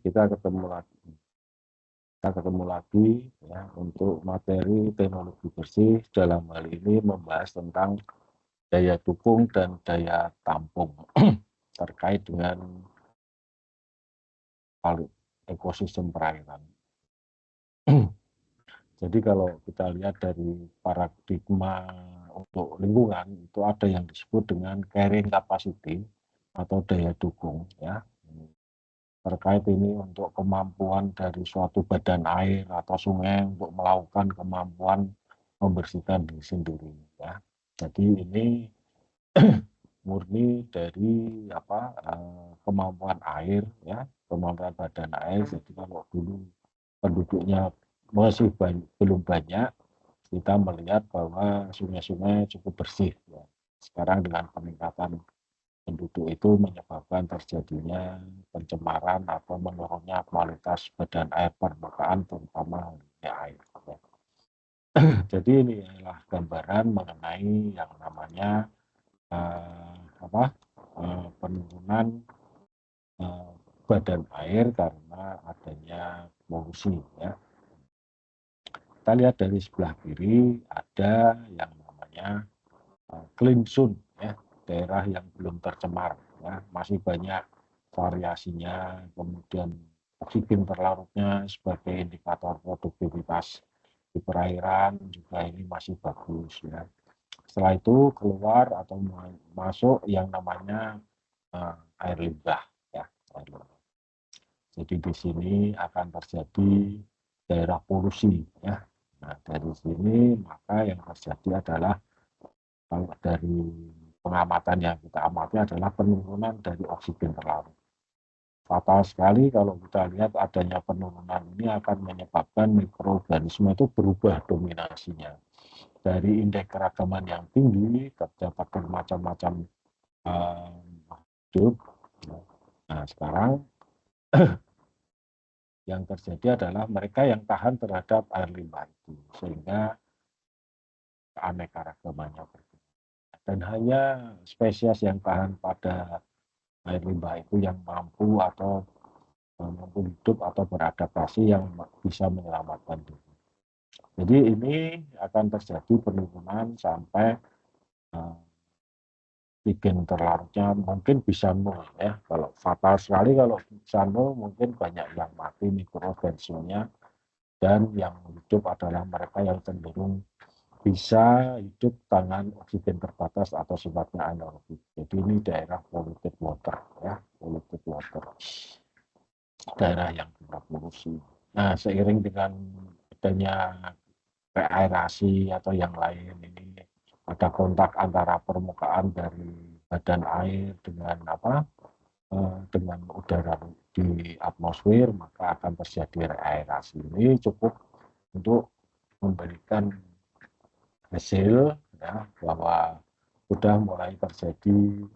kita ketemu lagi. Kita ketemu lagi ya untuk materi teknologi bersih, dalam hal ini membahas tentang daya dukung dan daya tampung terkait dengan ekosistem perairan. Jadi kalau kita lihat dari paradigma untuk lingkungan itu ada yang disebut dengan carrying capacity atau daya dukung ya. Terkait ini untuk kemampuan dari suatu badan air atau sungai untuk melakukan kemampuan membersihkan diri sendiri ya. Jadi ini murni dari kemampuan air ya, kemampuan badan air. Jadi kalau dulu penduduknya masih belum banyak, kita melihat bahwa sungai-sungai cukup bersih ya. Sekarang dengan peningkatan penduduk itu menyebabkan terjadinya pencemaran atau menurunnya kualitas badan air permukaan terutama air ya. Jadi ini adalah gambaran mengenai yang namanya penurunan badan air karena adanya polusi ya. Kita lihat dari sebelah kiri ada yang namanya clean zone ya, daerah yang belum tercemar ya, masih banyak variasinya, kemudian oksigen terlarutnya sebagai indikator produktivitas di perairan juga ini masih bagus ya. Setelah itu keluar atau masuk yang namanya air limbah ya. Jadi di sini akan terjadi daerah polusi ya. Nah, dari sini maka yang terjadi adalah kalau dari pengamatan yang kita amati adalah penurunan dari oksigen terlarut. Fatal sekali kalau kita lihat adanya penurunan ini akan menyebabkan mikroorganisme itu berubah dominasinya. Dari indeks keragaman yang tinggi terdapat bermacam-macam hidup. Nah, sekarang yang terjadi adalah mereka yang tahan terhadap air limbah itu, sehingga keanekaragamannya berbeda. Dan hanya spesies yang tahan pada air limbah itu yang mampu atau mampu hidup atau beradaptasi yang bisa menyelamatkan diri. Jadi ini akan terjadi penurunan sampai oksigen terlarutnya mungkin bisa nol ya. Kalau fatal sekali kalau bisa nol mungkin banyak yang mati mikroorganismenya, dan yang hidup adalah mereka yang cenderung bisa hidup dengan oksigen terbatas atau sifatnya anaerobik. Jadi ini daerah polluted water ya, polluted water. Daerah yang berpolusi. Nah, seiring dengan adanya reaerasi atau yang lain ini ada kontak antara permukaan dari badan air dengan dengan udara di atmosfer, maka akan terjadi reaerasi. Ini cukup untuk memberikan hasil ya, bahwa sudah mulai terjadi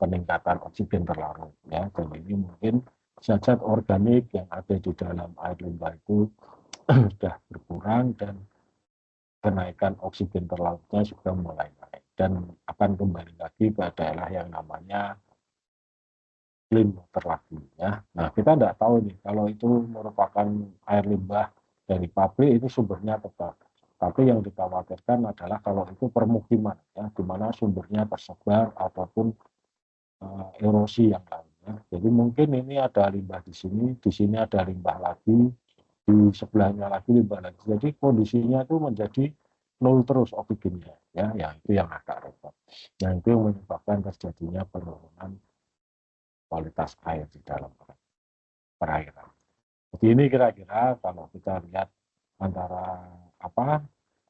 peningkatan oksigen terlarut ya, dan ini mungkin zat-zat organik yang ada di dalam air limbah itu sudah berkurang dan kenaikan oksigen terlarutnya sudah mulai naik dan akan kembali lagi ke daerah yang namanya clean water lagi ya. Nah, kita tidak tahu nih kalau itu merupakan air limbah dari pabrik itu sumbernya tetap. Tapi yang dikhawatirkan adalah kalau itu permukiman ya, di mana sumbernya tersebar ataupun erosi yang lainnya. Jadi mungkin ini ada limbah di sini ada limbah lagi, di sebelahnya lagi limbah lagi. Jadi kondisinya itu menjadi nol terus oksigennya ya, itu yang agak repot. Yang itu yang menyebabkan terjadinya penurunan kualitas air di dalam perairan. Jadi ini kira-kira kalau kita lihat antara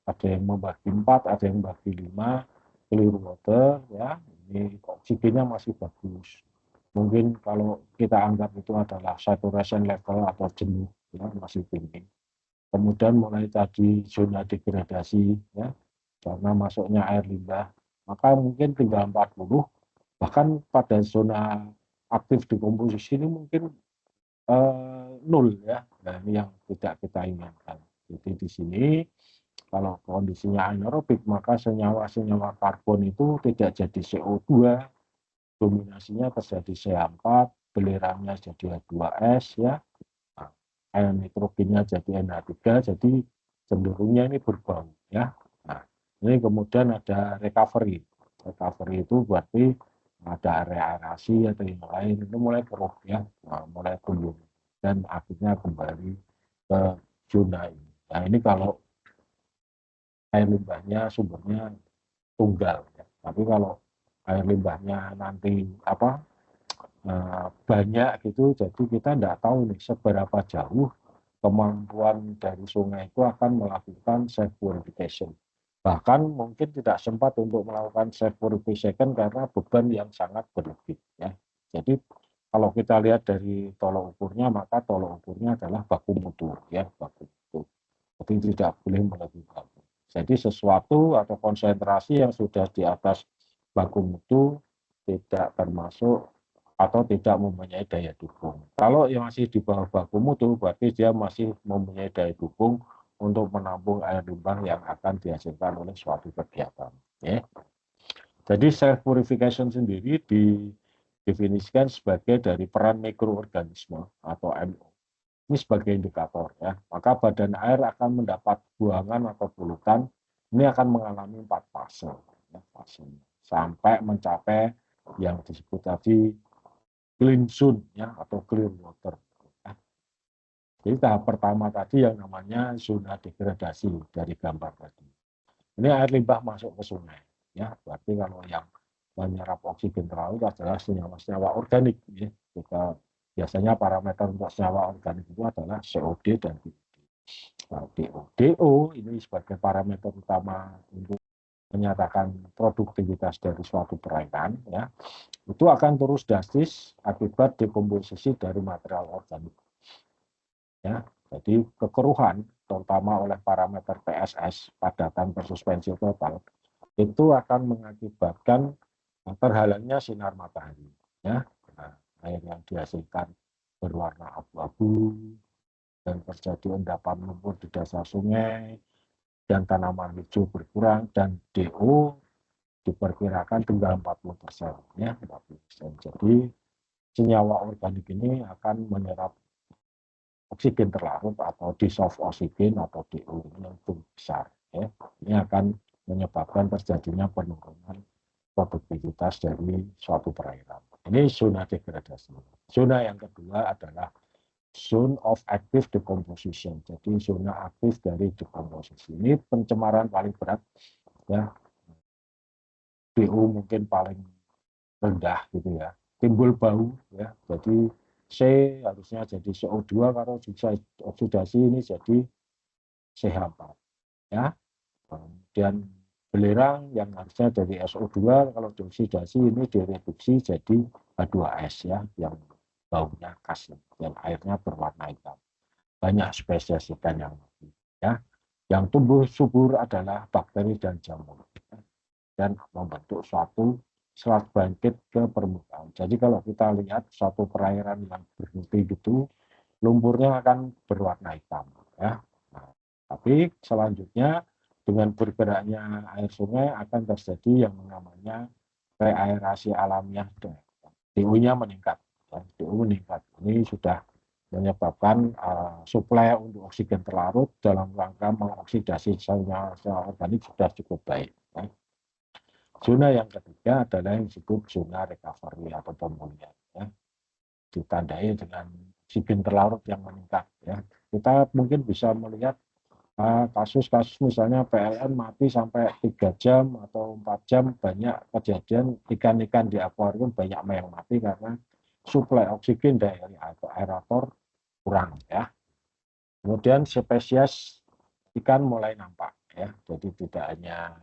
ada yang membagi 4, ada yang membagi 5, clear water ya, ini oksigennya masih bagus. Mungkin kalau kita anggap itu adalah saturation level atau jenuh ya, masih tinggi. Kemudian mulai tadi zona degradasi ya, karena masuknya air limbah, maka mungkin tinggal 40, bahkan pada zona aktif dekomposisi ini mungkin nol ya. Nah, ini yang tidak kita inginkan. Jadi di sini kalau kondisinya anaerobik maka senyawa-senyawa karbon itu tidak jadi CO2, dominasinya terjadi CH4, belerangnya jadi H2S ya, nah, air nitrogennya jadi NH3, jadi cenderungnya ini berbau ya. Nah, ini kemudian ada recovery. Recovery itu berarti ada area aerasi atau yang lain itu mulai keruh ya, nah, mulai tumbuh dan akhirnya kembali ke zona ini. Nah, ini kalau air limbahnya sumbernya tunggal ya. Tapi kalau air limbahnya nanti banyak gitu, jadi kita tidak tahu nih seberapa jauh kemampuan dari sungai itu akan melakukan self purification. Bahkan mungkin tidak sempat untuk melakukan self purification karena beban yang sangat berlebih ya. Jadi kalau kita lihat dari tolok ukurnya, maka tolok ukurnya adalah baku mutu ya, baku mutu. Jadi tidak boleh melebihi baku. Jadi sesuatu atau konsentrasi yang sudah di atas baku mutu tidak termasuk atau tidak mempunyai daya dukung. Kalau yang masih di bawah baku mutu, berarti dia masih mempunyai daya dukung untuk menampung air limbah yang akan dihasilkan oleh suatu kegiatan. Ya. Jadi self purification sendiri didefinisikan sebagai dari peran mikroorganisme atau MO. Ini sebagai indikator ya. Maka badan air akan mendapat buangan atau polutan. Ini akan mengalami 4 fase, ya, sampai mencapai yang disebut tadi clean zone ya atau clear water. Jadi tahap pertama tadi yang namanya zona degradasi dari gambar tadi. Ini air limbah masuk ke sungai ya. Berarti kalau yang menyerap oksigen terlalu adalah senyawa-senyawa organik ya. Kita biasanya parameter untuk senyawa organik itu adalah COD dan DO. Nah, DO ini sebagai parameter utama untuk menyatakan produktivitas dari suatu perairan ya. Itu akan terus drastis akibat dekomposisi dari material organik. Ya, jadi kekeruhan terutama oleh parameter PSS padatan bersuspensi total itu akan mengakibatkan terhalangnya sinar matahari. Ya, nah, air yang dihasilkan berwarna abu-abu dan terjadi endapan lumpur di dasar sungai dan tanaman hijau berkurang dan DO diperkirakan tinggal 40%. Ya, 40%. Jadi senyawa organik ini akan menyerap oksigen terlarut atau dissolved oksigen atau DO yang cukup besar. Ya. Ini akan menyebabkan terjadinya penurunan produktivitas dari suatu perairan. Ini zona degradasi. Zona yang kedua adalah zone of active decomposition. Jadi zona aktif dari dekomposisi. Ini pencemaran paling berat ya. DO mungkin paling rendah gitu ya. Timbul bau ya. Jadi C harusnya jadi CO2 kalau oksidasi ini jadi CH4 ya. Kemudian belerang yang harusnya dari SO2 kalau dioksidasi ini direduksi jadi H2S ya yang baunya khas yang airnya berwarna hitam. Banyak spesies ikan yang mati ya. Yang tumbuh subur adalah bakteri dan jamur dan membentuk suatu selat bangkit ke permukaan. Jadi kalau kita lihat suatu perairan yang berhenti gitu, lumpurnya akan berwarna hitam ya. Nah, tapi selanjutnya dengan bergeraknya air sungai akan terjadi yang namanya reaerasi alamiah. DO-nya meningkat, ya. DO meningkat. Ini sudah menyebabkan suplai untuk oksigen terlarut dalam rangka mengoksidasi senyawa organik sudah cukup baik. Ya. Zona yang ketiga adalah yang disebut zona recovery atau pemulihan. Ya. Ditandai dengan oksigen terlarut yang meningkat. Ya. Kita mungkin bisa melihat kasus-kasus misalnya PLN mati sampai 3 jam atau 4 jam, banyak kejadian ikan-ikan di akuarium banyak yang mati karena suplai oksigen dari aerator kurang ya. Kemudian spesies ikan mulai nampak ya. Jadi tidak hanya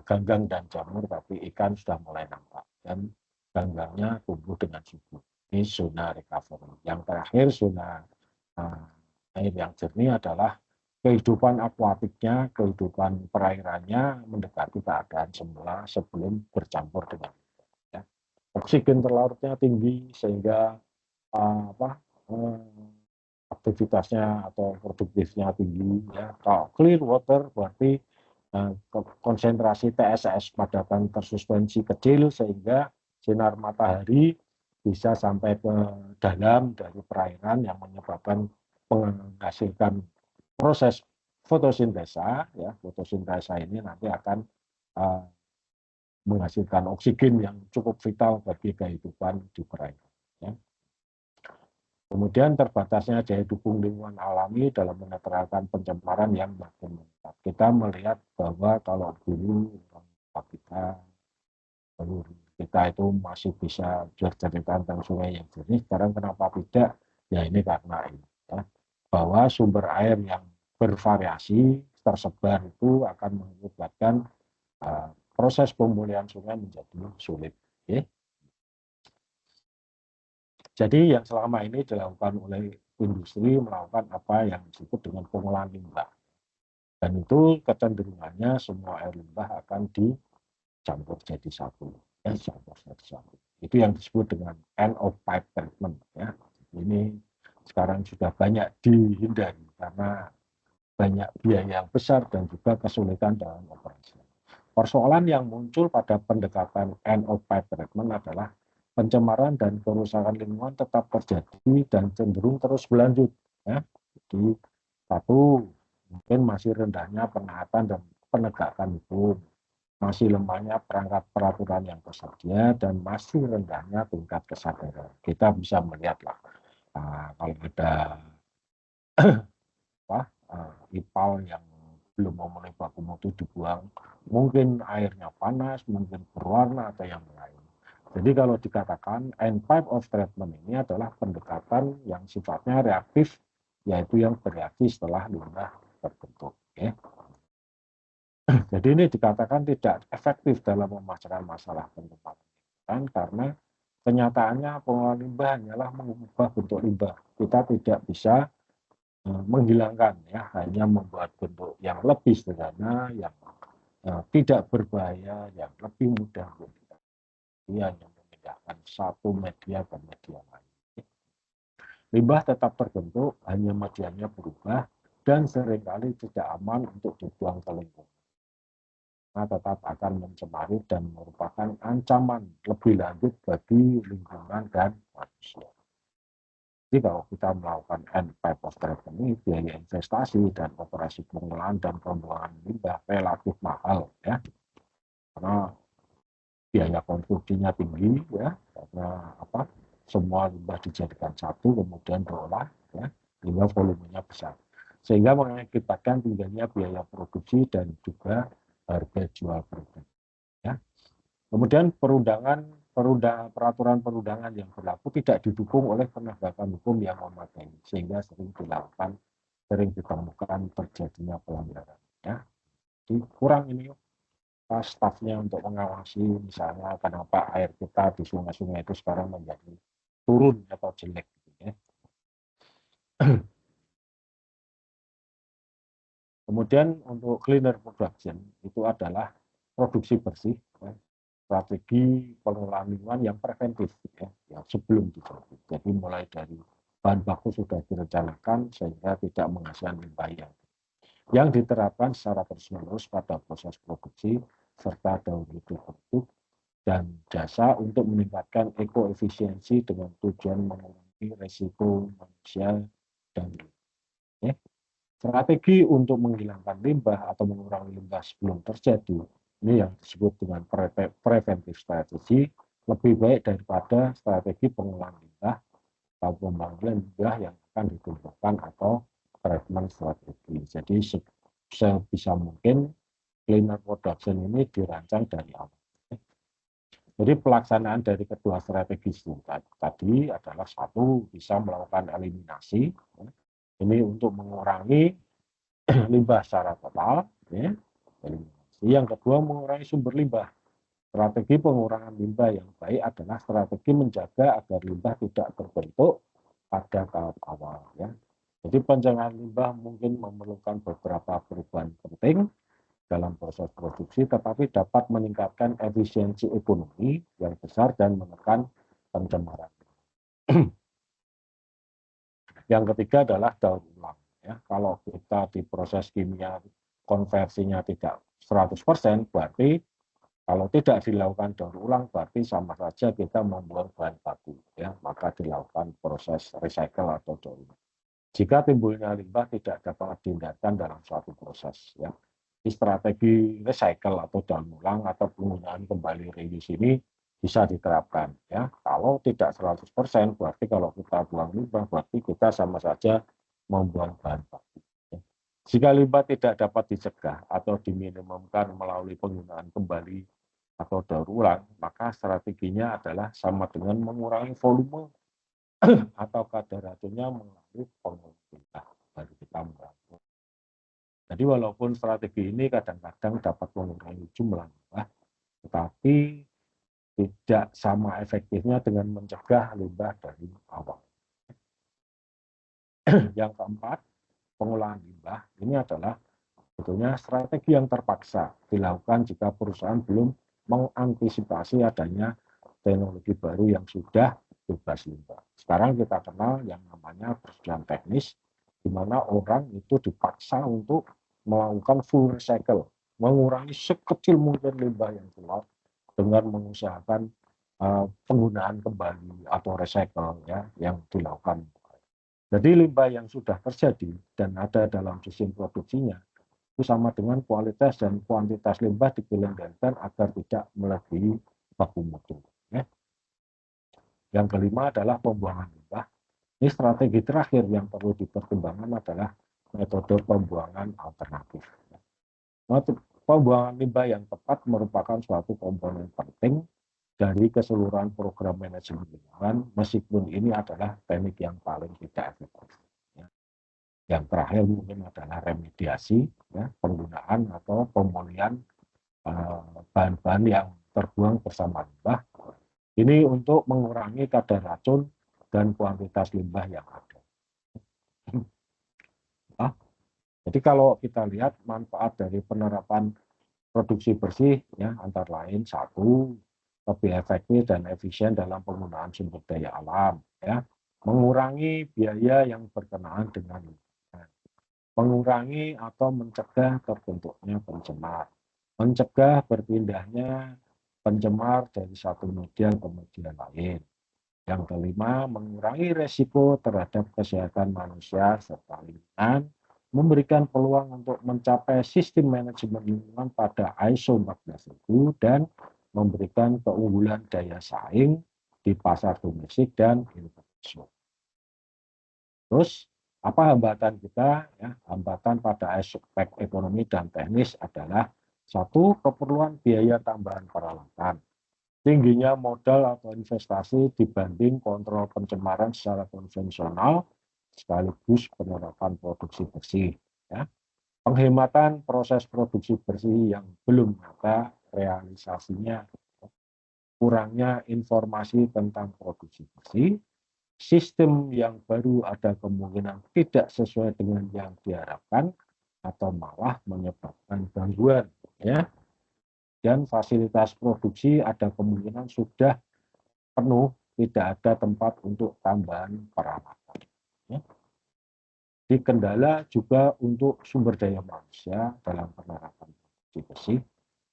ganggang dan jamur, tapi ikan sudah mulai nampak dan ganggangnya tumbuh dengan subur. Ini zona recovery. Yang terakhir zona air yang jernih adalah kehidupan akuatiknya, kehidupan perairannya mendekati keadaan semula sebelum bercampur dengan ya. Oksigen terlarutnya tinggi sehingga aktivitasnya atau produktifnya tinggi ya. Kalau clear water berarti konsentrasi TSS padatan tersuspensi kecil sehingga sinar matahari bisa sampai ke dalam dari perairan yang menyebabkan menghasilkan proses fotosintesa. Ya, fotosintesa ini nanti akan menghasilkan oksigen yang cukup vital bagi kehidupan di perairan. Ya. Kemudian terbatasnya daya dukung lingkungan alami dalam menetralkan pencemaran yang makin meningkat. Kita melihat bahwa kalau dulu kita itu masih bisa bercerita tentang sungai yang jernih, sekarang kenapa tidak? Ya ini karena ini, ya, bahwa sumber air yang bervariasi tersebar itu akan mengakibatkan proses pemulihan sungai menjadi sulit. Okay? Jadi yang selama ini dilakukan oleh industri melakukan apa yang disebut dengan pengolahan limbah. Dan itu kecenderungannya semua air limbah akan dicampur jadi satu. Ya, campur jadi satu. Itu yang disebut dengan end of pipe treatment. Ya. Ini sekarang sudah banyak dihindari karena banyak biaya yang besar dan juga kesulitan dalam operasi. Persoalan yang muncul pada pendekatan end of pipe treatment adalah pencemaran dan kerusakan lingkungan tetap terjadi dan cenderung terus berlanjut. Ya. Jadi satu, mungkin masih rendahnya penaatan dan penegakan hukum, masih lemahnya perangkat peraturan yang tersedia, dan masih rendahnya tingkat kesadaran. Kita bisa melihatlah kalau ada ipal yang belum memenuhi baku mutu dibuang, mungkin airnya panas, mungkin berwarna atau yang lain. Jadi kalau dikatakan end pipe of treatment ini adalah pendekatan yang sifatnya reaktif, yaitu yang bereaksi setelah limbah terbentuk. Okay. Jadi ini dikatakan tidak efektif dalam memasukkan masalah pencemaran karena kenyataannya pengolahan limbah hanyalah mengubah bentuk limbah. Kita tidak bisa menghilangkan, ya, hanya membuat bentuk yang lebih sederhana, yang tidak berbahaya, yang lebih mudah untuk kita. Hanya memindahkan satu media ke media lain. Limbah tetap terbentuk, hanya medianya berubah dan seringkali tidak aman untuk dibuang ke lingkungan. Nah, tetap akan mencemari dan merupakan ancaman lebih lanjut bagi lingkungan dan manusia. Jadi kalau kita melakukan end pipe of treatment ini, biaya investasi dan operasi pengolahan dan pembuangan limbah relatif mahal, ya, karena biaya konstruksinya tinggi, ya, karena apa? Semua limbah dijadikan satu kemudian diolah, ya, sehingga volumenya besar, sehingga mengakibatkan tingginya biaya produksi dan juga harga jual produk. Ya. Kemudian peraturan perundangan yang berlaku tidak didukung oleh penegakan hukum yang memadai, sehingga sering ditemukan terjadinya pelanggaran. Ya. Jadi kurang ini stafnya untuk mengawasi, misalnya kenapa air kita di sungai-sungai itu sekarang menjadi turun atau jelek. Gitu, ya. Kemudian untuk cleaner production itu adalah produksi bersih. Ya. Strategi pengelolaan lingkungan yang preventif, ya, yang sebelum diproduksi. Jadi mulai dari bahan baku sudah direncanakan sehingga tidak menghasilkan limbah yang diterapkan secara terus-menerus pada proses produksi serta daur hidup produk dan jasa untuk meningkatkan ekoefisiensi dengan tujuan mengurangi risiko manusia dan ya. Strategi untuk menghilangkan limbah atau mengurangi limbah sebelum terjadi, ini yang disebut dengan preventive strategy, lebih baik daripada strategi pengolahan limbah atau pembangunan limbah yang akan dikumpulkan atau treatment strategi. Jadi sebisa mungkin cleaner production ini dirancang dari awal. Jadi pelaksanaan dari kedua strategi tadi adalah satu, bisa melakukan eliminasi, ini untuk mengurangi limbah secara total, ya. Yang kedua, mengurangi sumber limbah. Strategi pengurangan limbah yang baik adalah strategi menjaga agar limbah tidak terbentuk pada tahap awal, ya. Jadi pencegahan limbah mungkin memerlukan beberapa perubahan penting dalam proses produksi, tetapi dapat meningkatkan efisiensi ekonomi yang besar dan menekan pencemaran. Yang ketiga adalah daur ulang. Ya, kalau kita di proses kimia konversinya tidak 100%, berarti Kalau tidak dilakukan daur ulang berarti sama saja kita membuang bahan baku, ya, maka dilakukan proses recycle atau daur ulang. Jika timbulnya limbah tidak dapat dihindarkan dalam suatu proses, ya, strategi recycle atau daur ulang atau penggunaan kembali reuse ini bisa diterapkan, ya. Kalau tidak 100% berarti kalau kita buang limbah berarti kita sama saja membuang bahan baku. Ya. Jika limbah tidak dapat dicegah atau diminimumkan melalui penggunaan kembali atau daur ulang, maka strateginya adalah sama dengan mengurangi volume atau kadar racunnya melalui pengolahan limbah. Baru kita mengurangi. Jadi walaupun strategi ini kadang-kadang dapat mengurangi jumlah limbah, tetapi tidak sama efektifnya dengan mencegah limbah dari awal. Yang keempat, pengolahan limbah ini adalah sebetulnya strategi yang terpaksa dilakukan jika perusahaan belum mengantisipasi adanya teknologi baru yang sudah bebas limbah. Sekarang kita kenal yang namanya persetujuan teknis, di mana orang itu dipaksa untuk melakukan full recycle, mengurangi sekecil mungkin limbah yang keluar dengan mengusahakan penggunaan kembali atau recycle, ya, yang dilakukan. Jadi limbah yang sudah terjadi dan ada dalam sistem produksinya itu sama dengan kualitas dan kuantitas limbah dikendalikan agar tidak melebihi baku mutu. Ya. Yang kelima adalah pembuangan limbah. Ini strategi terakhir yang perlu dipertimbangkan adalah metode pembuangan alternatif. Pembuangan limbah yang tepat merupakan suatu komponen penting dari keseluruhan program manajemen lingkungan, meskipun ini adalah teknik yang paling tidak efektif. Yang terakhir mungkin adalah remediasi, ya, penggunaan atau pemulihan bahan-bahan yang terbuang bersama limbah. Ini untuk mengurangi kadar racun dan kuantitas limbah yang ada. Nah, jadi kalau kita lihat manfaat dari penerapan produksi bersih, ya, antara lain satu, lebih efektif dan efisien dalam penggunaan sumber daya alam, ya, mengurangi biaya yang berkenaan dengan lingkungan, mengurangi atau mencegah terbentuknya pencemar, mencegah berpindahnya pencemar dari satu media ke media lain. Yang kelima, mengurangi resiko terhadap kesehatan manusia serta lingkungan, memberikan peluang untuk mencapai sistem manajemen lingkungan pada ISO 14000 dan memberikan keunggulan daya saing di pasar domestik dan internasional. Terus, apa hambatan kita? Ya, hambatan pada aspek ekonomi dan teknis adalah satu, keperluan biaya tambahan peralatan, tingginya modal atau investasi dibanding kontrol pencemaran secara konvensional sekaligus penerapan produksi bersih. Ya. Penghematan proses produksi bersih yang belum nyata realisasinya, kurangnya informasi tentang produksi bersih, sistem yang baru ada kemungkinan tidak sesuai dengan yang diharapkan atau malah menyebabkan gangguan, ya. Dan fasilitas produksi ada kemungkinan sudah penuh, tidak ada tempat untuk tambahan peralatan. Ya. Di kendala juga untuk sumber daya manusia dalam penerapan produksi bersih.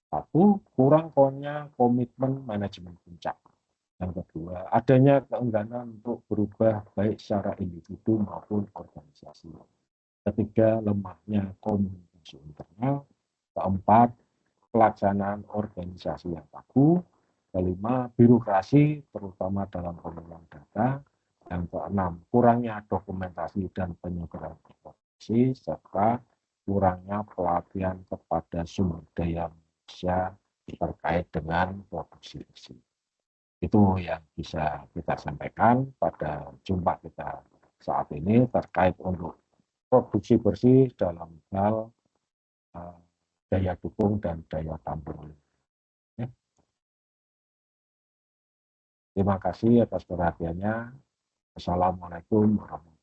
Satu, kurang komitmen manajemen puncak. Yang kedua, adanya keengganan untuk berubah baik secara individu maupun organisasi. Ketiga, lemahnya komunikasi internal. Keempat, pelaksanaan organisasi yang kaku. Kelima, birokrasi terutama dalam pengelolaan data. Yang keenam, kurangnya dokumentasi dan penyebaran informasi serta kurangnya pelatihan kepada sumber daya manusia terkait dengan produksi bersih. Itu yang bisa kita sampaikan pada jumpa kita saat ini terkait untuk produksi bersih dalam hal daya dukung dan daya tampung. Ya. Terima kasih atas perhatiannya. Assalamualaikum warahmatullahi wabarakatuh.